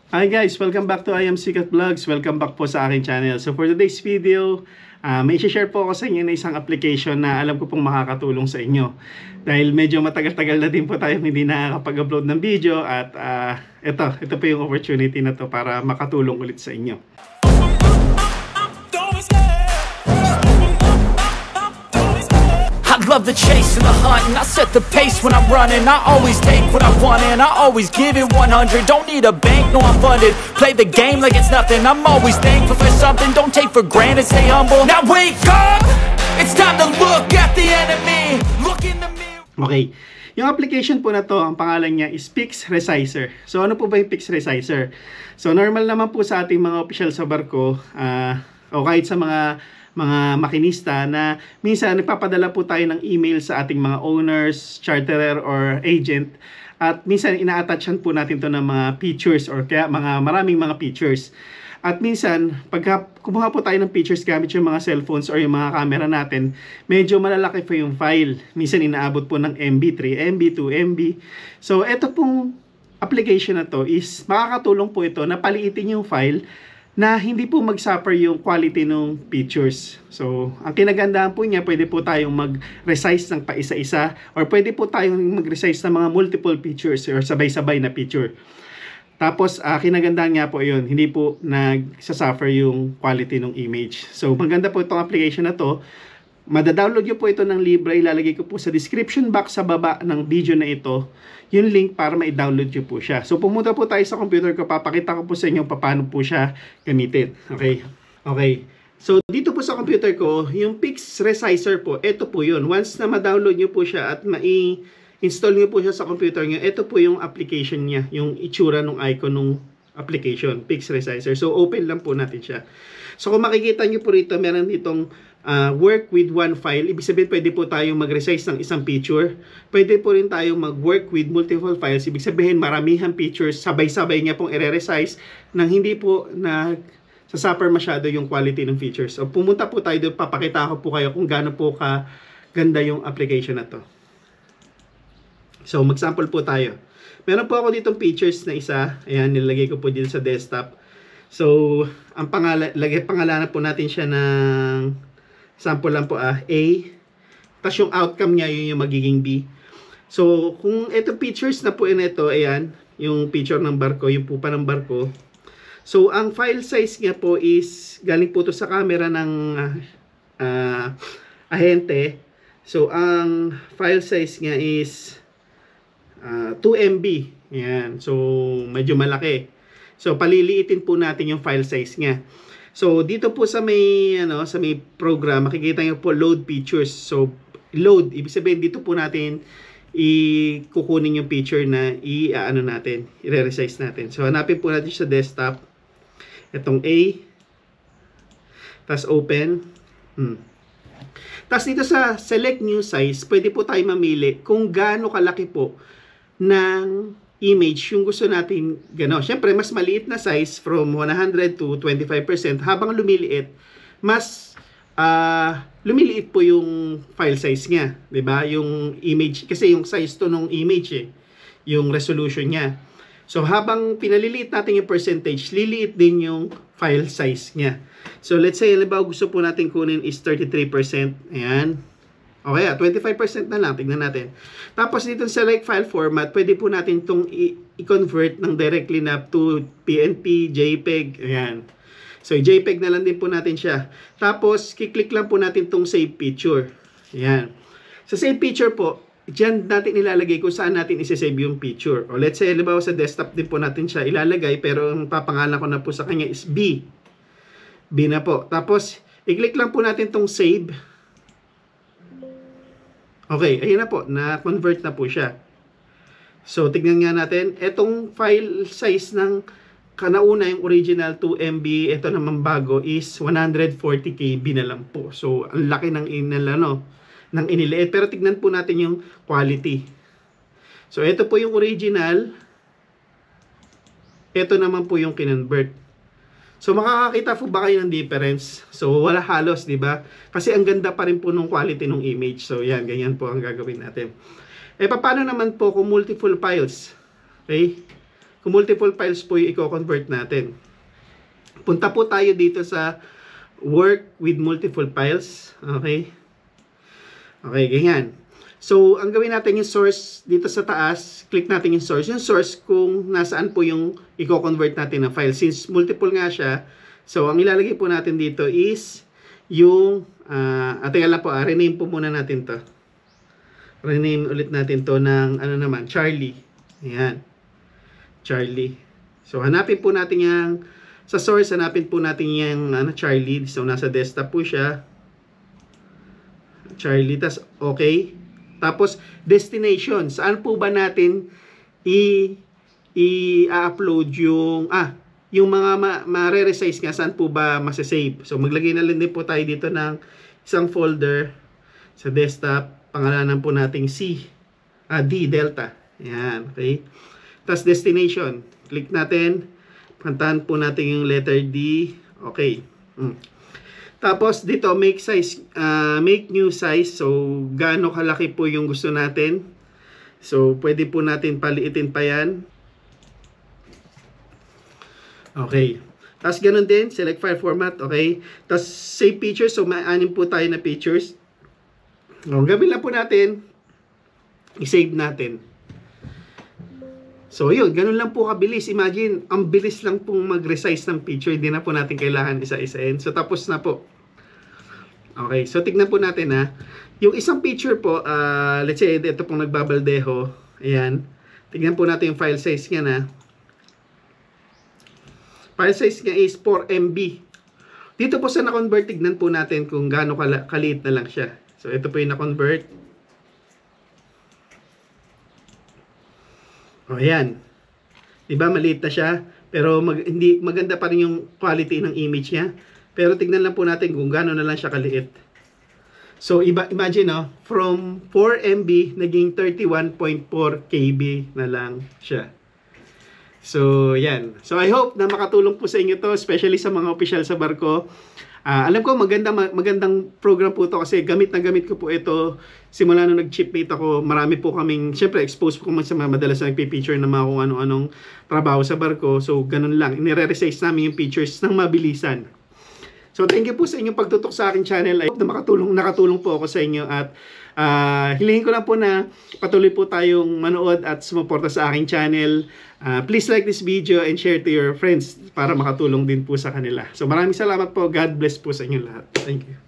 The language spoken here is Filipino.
Hi guys, welcome back to I Am Sikat Vlogs. Welcome back po sa aking channel. So for today's video, may share po ako sa inyo na isang application na alam ko pong makakatulong sa inyo. Dahil medyo matagal-tagal na din po tayo hindi nakakapag-upload ng video at ito po yung opportunity na to para makatulong ulit sa inyo. Love the chase and the hunt, and I set the pace when I'm running. I always take what I want and I always give it 100. Don't need a bank, no I'm funded. Play the game like it's nothing. I'm always thankful for something. Don't take for granted, stay humble. Now wake up, it's time to look at the enemy. Look in the mirror. Okay, yung application po na to, ang pangalan niya is Pix Resizer. So ano po ba yung Pix Resizer? So normal naman po sa ating mga official sa barko, o kahit sa mga makinista na minsan nagpapadala po tayo ng email sa ating mga owners, charterer or agent at minsan ina-attachan po natin to ng mga features or kaya maraming mga features. At minsan pagka kumuha po tayo ng features gamit yung mga cellphones or yung mga camera natin, medyo malalaki po yung file. Minsan inaabot po ng MB, 3 MB, 2 MB. So ito pong application na to is makakatulong po ito na paliitin yung file na hindi po mag-suffer yung quality ng pictures. So, ang kinagandahan po niya, pwede po tayong mag-resize ng paisa-isa or pwede po tayong mag-resize ng mga multiple pictures or sabay-sabay na picture. Tapos, kinagandahan nga po yun, hindi po nag-suffer yung quality ng image. So, maganda po itong application na to. Madadownload nyo po ito ng libre. Ilalagay ko po sa description box sa baba ng video na ito yung link para ma-download nyo po siya. So pumunta po tayo sa computer ko. Papakita ko po sa inyo paano po siya gamitin. Okay. So dito po sa computer ko, yung Pix Resizer po, ito po yun. Once na ma-download nyo po siya at ma-install nyo po siya sa computer nyo, ito po yung application niya. Yung itsura ng icon ng application, Pix Resizer. So open lang po natin siya. So kung makikita nyo po rito, meron ditong work with one file. Ibig sabihin, pwede po tayong mag-resize ng isang picture. Pwede po rin tayong mag-work with multiple files. Ibig sabihin, maramihang pictures, sabay-sabay niya pong i-resize nang hindi po sasuffer masyado yung quality ng features. So pumunta po tayo doon, papakita ko po kayo kung gaano po ganda yung application na to. So mag-sample po tayo. Meron po ako ditong features na isa. Ayan, nilagay ko po dito sa desktop. So, ang pangalanan po natin siya ng sample lang po A. Tapos yung outcome niya, yun yung magiging B. So, kung ito features na po ito, ayan, yung picture ng barko, yung pupa ng barko. So, ang file size niya po is, galing po to sa camera ng ahente. So, ang file size niya is 2 MB. Ayan. So, medyo malaki. So, paliliitin po natin yung file size niya. So, dito po sa may program, makikita niyo po load pictures. So, load, ibig sabihin dito po natin kukunin yung picture na i-resize natin. So, hanapin po natin sa desktop. Itong A. Tapos open. Tapos dito sa select new size, pwede po tayo mamili kung gaano kalaki po ng image yung gusto natin gano'n. Siyempre, mas maliit na size from 100 to 25%. Habang lumiliit, mas lumiliit po yung file size niya. Diba? Yung image, kasi yung size to ng image yung resolution niya. So, habang pinaliliit natin yung percentage, liliit din yung file size niya. So, let's say, halimbawa gusto po natin kunin is 33%. Ayan. Okay, 25% na lang. Tignan natin. Tapos dito sa select file format, pwede po natin itong i-convert ng directly na to PNP, JPEG. Ayan. So, JPEG na lang din po natin siya. Tapos, kiklik lang po natin itong save picture. Ayan. Sa save picture po, dyan natin ilalagay kung saan natin isi-save yung picture. O let's say, halimbawa sa desktop din po natin siya ilalagay, pero ang papangalan ko na po sa kanya is B. B na po. Tapos, i-click lang po natin itong save. Okay, ayun na po, na-convert na po siya. So, tignan nga natin, etong file size ng kanauna, yung original 2 MB, ito naman bago is 140 KB na lang po. So, ang laki ng iniliit. Pero tignan po natin yung quality. So, ito po yung original. Ito naman po yung kinonvert. So, makakakita po ba kayo ng difference? So, wala halos, di ba? Kasi ang ganda pa rin po ng quality ng image. So, yan, ganyan po ang gagawin natin. Paano naman po kung multiple files? Okay? kung multiple files po yung i-convert natin. Punta po tayo dito sa work with multiple files. Okay? Okay, ganyan. So, ang gawin natin yung source dito sa taas, click natin yung source. Yung source kung nasaan po yung i-convert natin na file. Since multiple nga siya, so ang ilalagay po natin dito is yung, rename po muna natin to. Rename ulit natin to ng, Charlie. Ayan. Charlie. So, hanapin po natin yung, sa source, hanapin po natin yung, Charlie. So, nasa desktop po siya. Charlie, tas okay. Tapos, destination. Saan po ba natin i-upload yung, yung mga ma-re-resize nga, saan po ba masasave? So, maglagay na lang din po tayo dito ng isang folder sa desktop. Pangalanan po natin D, Delta. Ayan, okay. Tapos, destination. Click natin. Puntahan po natin yung letter D. Okay. Tapos dito make new size. So gaano kalaki po yung gusto natin. So pwede po natin paliitin pa yan. Okay. Tapos ganun din, select file format, okay? Tapos save pictures, so may-anim po tayo na pictures. So gawin lang po natin, i-save natin. So yun, ganun lang po kabilis. Imagine, ang bilis lang pong mag-resize ng picture. Hindi na po natin kailangan isa-isain. So tapos na po. Okay, so tignan po natin yung isang picture po, let's say ito pong nagbabaldeho. Ayan. Tignan po natin yung file size niya File size niya is 4 MB. Dito po sa na-convert, tignan po natin kung gaano kaliit na lang siya. So ito po yung na-convert. O, ayan. Diba, maliit na siya. Pero hindi maganda pa rin yung quality ng image niya. Pero tignan lang po natin kung gaano na lang siya kaliit. So, imagine, from 4 MB, naging 31.4 KB na lang siya. So, yan. So, I hope na makatulong po sa inyo to, especially sa mga official sa barko. Alam ko, magandang program po to kasi gamit na gamit ko po ito. Simula nung nag-chipmate ako, marami po kaming, syempre, exposed po kami sa mga madalas na nagpipicture ng mga kung ano-anong trabaho sa barko. So, ganun lang. Inire-resize namin yung pictures ng mabilisan. So, thank you po sa inyong pagtutok sa aking channel. I hope na nakatulong po ako sa inyo at hilingin ko lang po na patuloy po tayong manood at sumuporta sa aking channel. Please like this video and share to your friends para makatulong din po sa kanila. So, maraming salamat po. God bless po sa inyo lahat. Thank you.